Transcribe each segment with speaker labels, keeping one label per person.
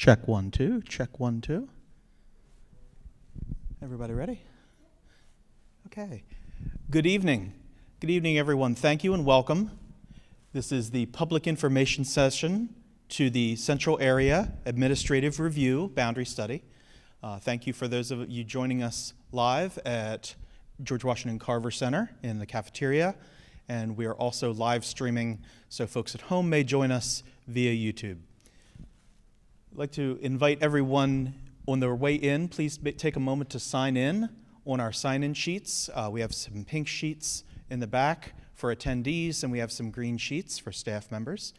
Speaker 1: Check 1, 2, check 1, 2. Everybody ready? Okay. Good evening. Good evening, everyone. Thank you and welcome. This is the public information session to the Central Area Administrative Review Boundary Study. Thank you for those of you joining us live at George Washington Carver Center in the cafeteria. And we are also live streaming, so folks at home may join us via YouTube. I'd like to invite everyone on their way in. Please take a moment to sign in on our sign-in sheets. We have some pink sheets in the back for attendees, and we have some green sheets for staff members.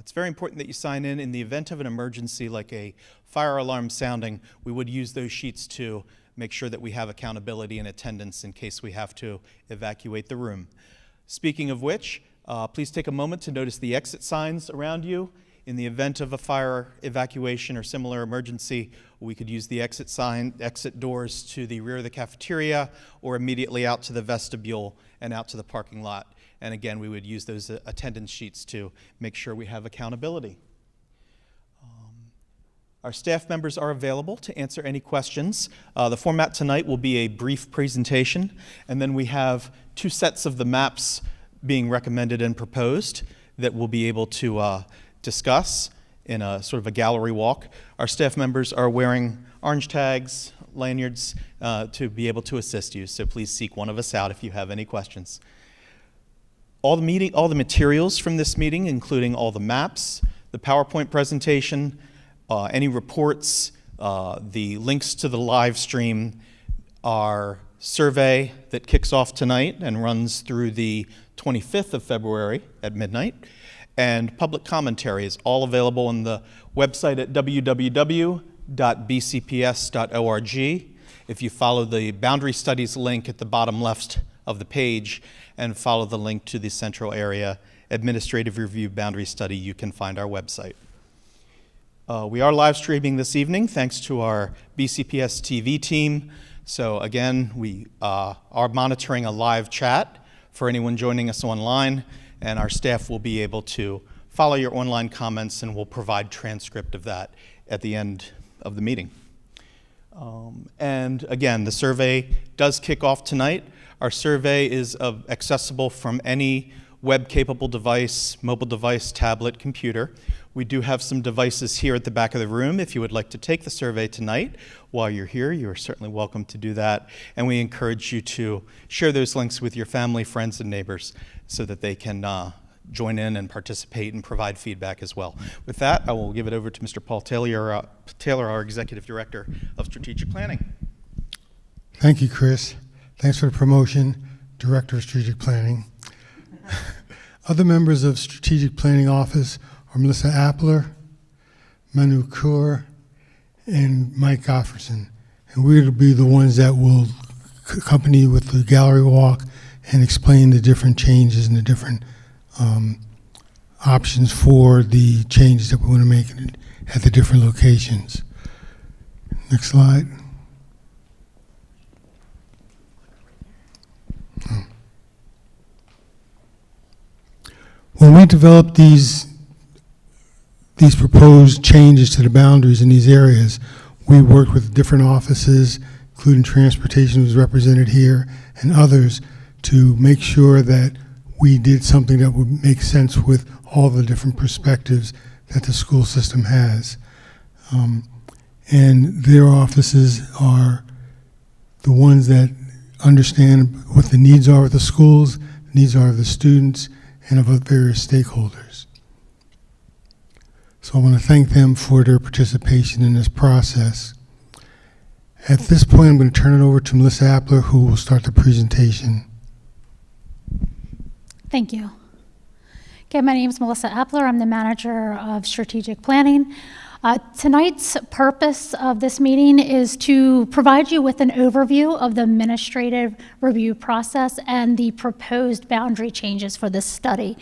Speaker 1: It's very important that you sign in the event of an emergency like a fire alarm sounding. We would use those sheets to make sure that we have accountability and attendance in case we have to evacuate the room. Speaking of which, please take a moment to notice the exit signs around you. In the event of a fire evacuation or similar emergency, we could use the exit doors to the rear of the cafeteria or immediately out to the vestibule and out to the parking lot. And again, we would use those attendance sheets to make sure we have accountability. Our staff members are available to answer any questions. The format tonight will be a brief presentation, and then we have 2 sets of the maps being recommended and proposed that we'll be able to discuss in a sort of a gallery walk. Our staff members are wearing orange tags, lanyards to be able to assist you, so please seek one of us out if you have any questions. All the materials from this meeting, including all the maps, the PowerPoint presentation, any reports, the links to the live stream, our survey that kicks off tonight and runs through the 25th of February at midnight, and public commentary is all available on the website at www.bcps.org. If you follow the Boundary Studies link at the bottom left of the page and follow the link to the Central Area Administrative Review Boundary Study, you can find our website. We are live streaming this evening thanks to our BCPS-TV team. So again, we are monitoring a live chat for anyone joining us online, and our staff will be able to follow your online comments, and we'll provide transcript of that at the end of the meeting. And again, the survey does kick off tonight. Our survey is accessible from any web-capable device, mobile device, tablet, computer. We do have some devices here at the back of the room. If you would like to take the survey tonight while you're here, you are certainly welcome to do that. And we encourage you to share those links with your family, friends, and neighbors so that they can join in and participate and provide feedback as well. With that, I will give it over to Mr. Paul Taylor, our Executive Director of Strategic Planning.
Speaker 2: Thank you, Chris. Thanks for the promotion, Director of Strategic Planning. Other members of Strategic Planning Office are Melissa Appler, Manu Kaur, and Mike Gofferson. And we'll be the ones that will accompany you with the gallery walk and explain the different changes and the different options for the changes that we want to make at the different locations. Next slide. When we developed these proposed changes to the boundaries in these areas, we worked with different offices, including transportation was represented here, and others, to make sure that we did something that would make sense with all the different perspectives that the school system has. And their offices are the ones that understand what the needs are of the schools, the needs are of the students, and of various stakeholders. So I want to thank them for their participation in this process. At this point, I'm going to turn it over to Melissa Appler, who will start the presentation.
Speaker 3: Thank you. Okay, my name is Melissa Appler. I'm the manager of strategic planning. Tonight's purpose of this meeting is to provide you with an overview of the administrative review process and the proposed boundary changes for this study.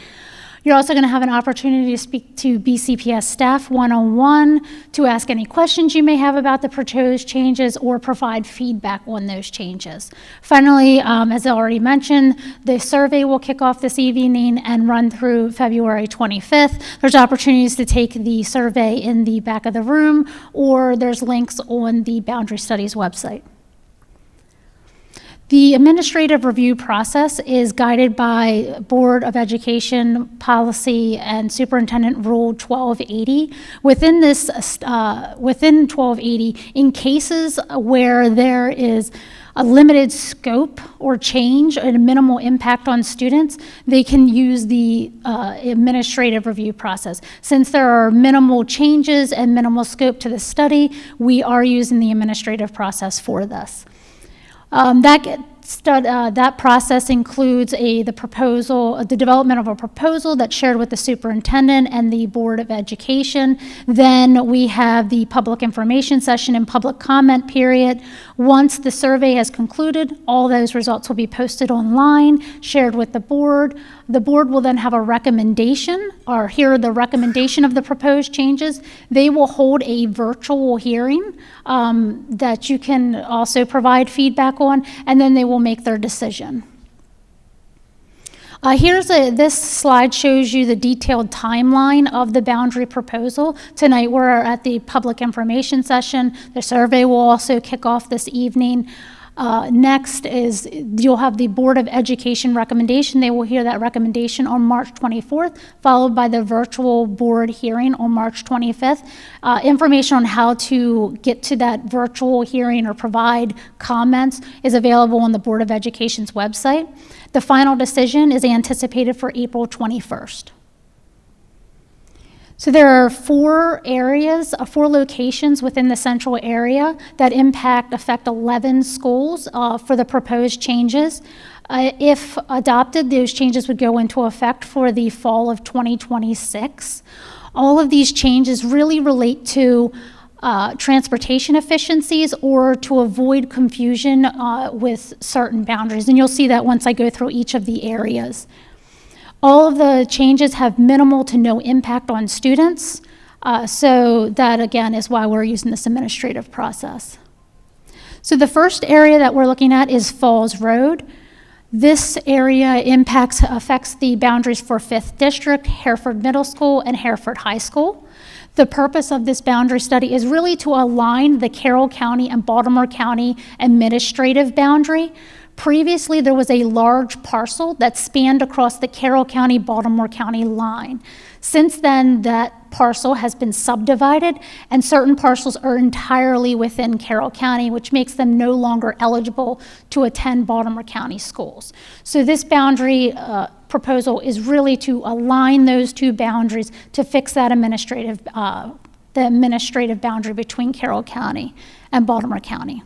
Speaker 3: You're also going to have an opportunity to speak to BCPS staff one-on-one to ask any questions you may have about the proposed changes or provide feedback on those changes. Finally, as I already mentioned, the survey will kick off this evening and run through February 25th. There's opportunities to take the survey in the back of the room, or there's links on the Boundary Studies website. The administrative review process is guided by Board of Education Policy and Superintendent Rule 1280. Within 1280, in cases where there is a limited scope or change and a minimal impact on students, they can use the administrative review process. Since there are minimal changes and minimal scope to the study, we are using the administrative process for this. That process includes the development of a proposal that's shared with the superintendent and the Board of Education. Then we have the public information session and public comment period. Once the survey has concluded, all those results will be posted online, shared with the board. The board will then have a recommendation, or hear the recommendation of the proposed changes. They will hold a virtual hearing that you can also provide feedback on, and then they will make their decision. This slide shows you the detailed timeline of the boundary proposal. Tonight we're at the public information session. The survey will also kick off this evening. Next is you'll have the Board of Education recommendation. They will hear that recommendation on March 24th, followed by the virtual board hearing on March 25th. Information on how to get to that virtual hearing or provide comments is available on the Board of Education's website. The final decision is anticipated for April 21st. So there are four locations within the central area that affect 11 schools for the proposed changes. If adopted, those changes would go into effect for the fall of 2026. All of these changes really relate to transportation efficiencies or to avoid confusion with certain boundaries. And you'll see that once I go through each of the areas. All of the changes have minimal to no impact on students. So that, again, is why we're using this administrative process. So the first area that we're looking at is Falls Road. This area affects the boundaries for 5th District, Hereford Middle School, and Hereford High School. The purpose of this boundary study is really to align the Carroll County and Baltimore County administrative boundary. Previously, there was a large parcel that spanned across the Carroll County-Baltimore County line. Since then, that parcel has been subdivided, and certain parcels are entirely within Carroll County, which makes them no longer eligible to attend Baltimore County schools. So this boundary proposal is really to align those two boundaries to fix that administrative boundary between Carroll County and Baltimore County.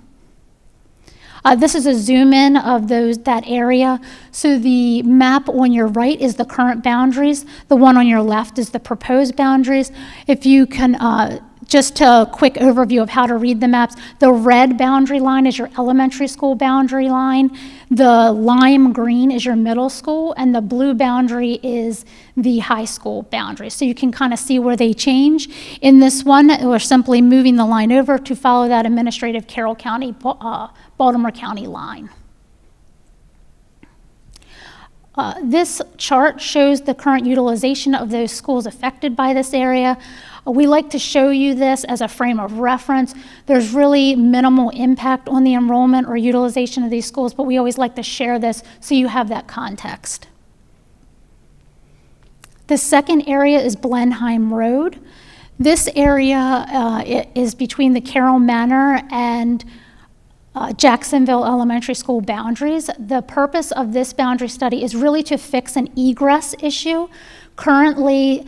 Speaker 3: This is a zoom in of that area. So the map on your right is the current boundaries. The one on your left is the proposed boundaries. If you can, just a quick overview of how to read the maps. The red boundary line is your elementary school boundary line. The lime green is your middle school, and the blue boundary is the high school boundary. So you can kind of see where they change. In this one, we're simply moving the line over to follow that administrative Carroll County, Baltimore County line. This chart shows the current utilization of those schools affected by this area. We like to show you this as a frame of reference. There's really minimal impact on the enrollment or utilization of these schools, but we always like to share this so you have that context. The second area is Blenheim Road. This area is between the Carroll Manor and Jacksonville Elementary School boundaries. The purpose of this boundary study is really to fix an egress issue. Currently,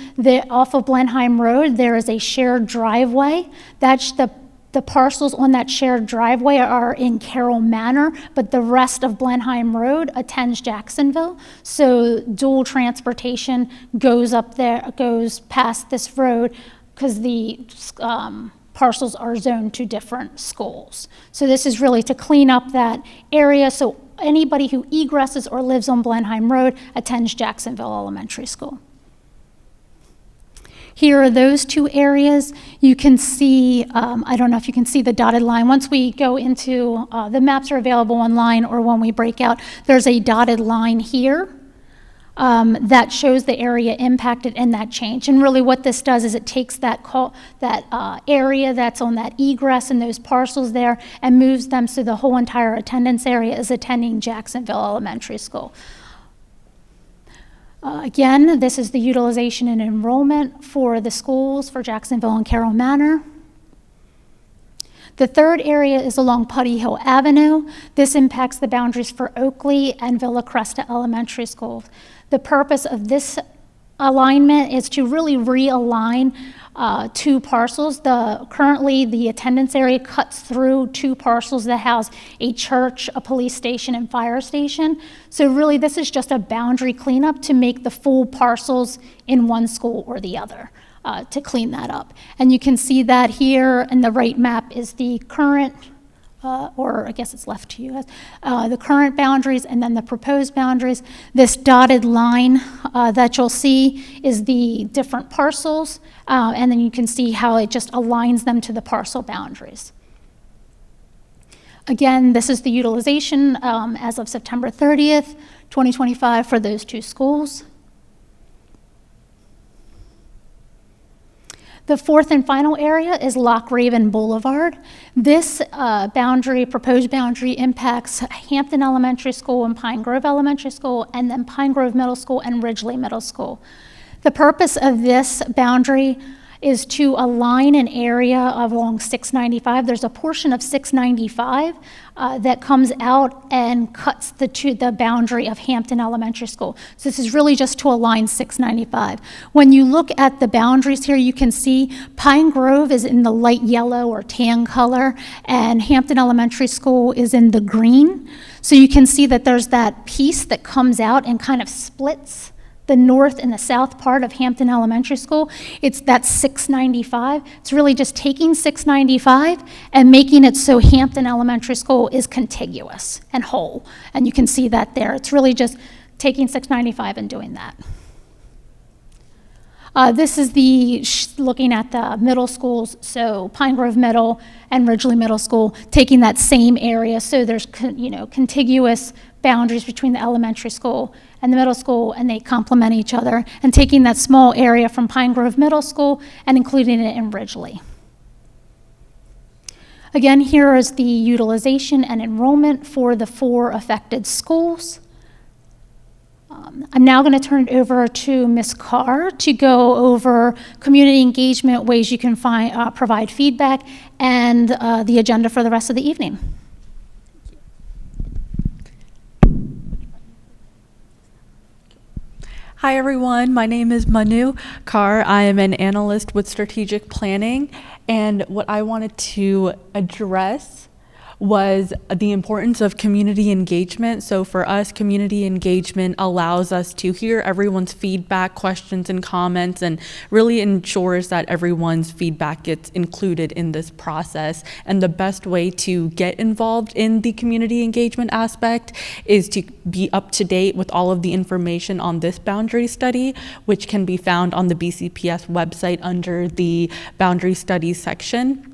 Speaker 3: off of Blenheim Road, there is a shared driveway. That's the parcels on that shared driveway are in Carroll Manor, but the rest of Blenheim Road attends Jacksonville. So dual transportation goes past this road because the parcels are zoned to different schools. So this is really to clean up that area so anybody who egresses or lives on Blenheim Road attends Jacksonville Elementary School. Here are those two areas. You can see, I don't know if you can see the dotted line. Once we go into, the maps are available online, or when we break out, there's a dotted line here that shows the area impacted and that change. And really what this does is it takes that area that's on that egress and those parcels there and moves them so the whole entire attendance area is attending Jacksonville Elementary School. Again, this is the utilization and enrollment for the schools for Jacksonville and Carroll Manor. The third area is along Putty Hill Avenue. This impacts the boundaries for Oakley and Villa Cresta Elementary Schools. The purpose of this alignment is to really realign two parcels. Currently, the attendance area cuts through two parcels that house a church, a police station, and fire station. So really, this is just a boundary cleanup to make the full parcels in one school or the other, to clean that up. And you can see that here in the right map is the current, or I guess it's left to you guys, the current boundaries and then the proposed boundaries. This dotted line that you'll see is the different parcels, and then you can see how it just aligns them to the parcel boundaries. Again, this is the utilization as of September 30th, 2025 for those two schools. The fourth and final area is Loch Raven Boulevard. This proposed boundary impacts Hampton Elementary School and Pine Grove Elementary School, and then Pine Grove Middle School and Ridgely Middle School. The purpose of this boundary is to align an area along 695. There's a portion of 695 that comes out and cuts the boundary of Hampton Elementary School. So this is really just to align 695. When you look at the boundaries here, you can see Pine Grove is in the light yellow or tan color, and Hampton Elementary School is in the green. So you can see that there's that piece that comes out and kind of splits the north and the south part of Hampton Elementary School. It's that 695. It's really just taking 695 and making it so Hampton Elementary School is contiguous and whole. And you can see that there. It's really just taking 695 and doing that. This is looking at the middle schools, so Pine Grove Middle and Ridgely Middle School, taking that same area, so there's contiguous boundaries between the elementary school and the middle school, and they complement each other, and taking that small area from Pine Grove Middle School and including it in Ridgely. Again, here is the utilization and enrollment for the 4 affected schools. I'm now going to turn it over to Ms. Carr to go over community engagement, ways you can provide feedback, and the agenda for the rest of the evening.
Speaker 4: Hi everyone, my name is Manu Carr. I am an analyst with strategic planning, and what I wanted to address was the importance of community engagement. So for us, community engagement allows us to hear everyone's feedback, questions, and comments, and really ensures that everyone's feedback gets included in this process. And the best way to get involved in the community engagement aspect is to be up to date with all of the information on this boundary study, which can be found on the BCPS website under the boundary studies section.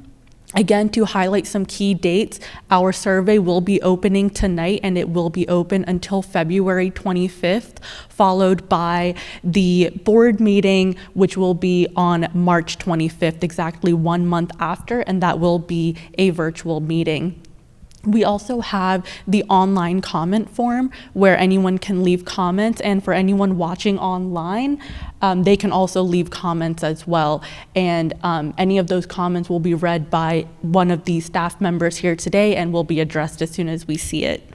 Speaker 4: Again, to highlight some key dates, our survey will be opening tonight, and it will be open until February 25th, followed by the board meeting, which will be on March 25th, exactly 1 month after, and that will be a virtual meeting. We also have the online comment form where anyone can leave comments, and for anyone watching online, they can also leave comments as well. And any of those comments will be read by one of the staff members here today and will be addressed as soon as we see it.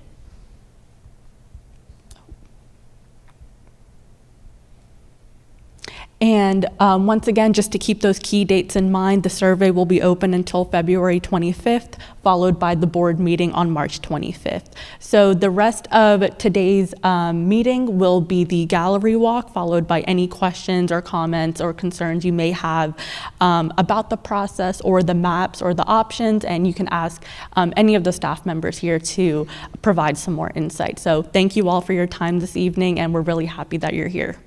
Speaker 4: And once again, just to keep those key dates in mind, the survey will be open until February 25th, followed by the board meeting on March 25th. So the rest of today's meeting will be the gallery walk, followed by any questions or comments or concerns you may have about the process or the maps or the options, and you can ask any of the staff members here to provide some more insight. So thank you all for your time this evening, and we're really happy that you're here.